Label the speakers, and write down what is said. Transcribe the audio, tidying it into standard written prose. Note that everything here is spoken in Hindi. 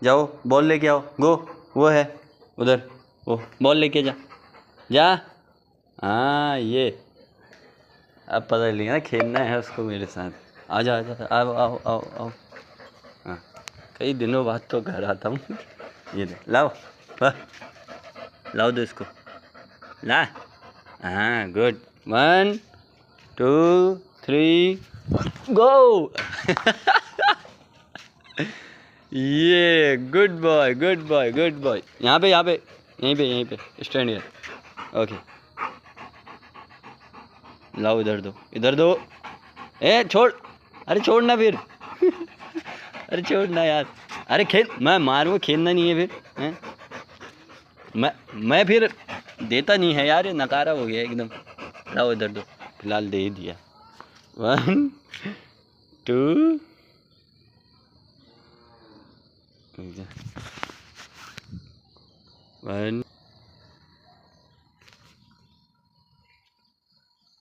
Speaker 1: जाओ बॉल लेके आओ, गो। वो है उधर, वो बॉल लेके जा जा। हाँ ये अब पता लिया ना, खेलना है उसको मेरे साथ। आ जा, आ जा, आओ आओ आओ आओ। हाँ कई दिनों बाद तो घर आता हूँ। ये दे, लाओ वाह, लाओ दो इसको, ला। हाँ गुड, 1 2 3 गो। ये good boy good boy good boy. यहाँ पे यहीं पे स्टैंड हियर। ओके लाओ, इधर दो। ए छोड़, अरे छोड़ना फिर। अरे छोड़ना यार, अरे खेल, मैं मारूंगा, खेलना नहीं है फिर हैं? मैं फिर देता नहीं है यार, ये नकारा हो गया एकदम। लाओ इधर दो, फिलहाल दे ही दिया। 1 2 1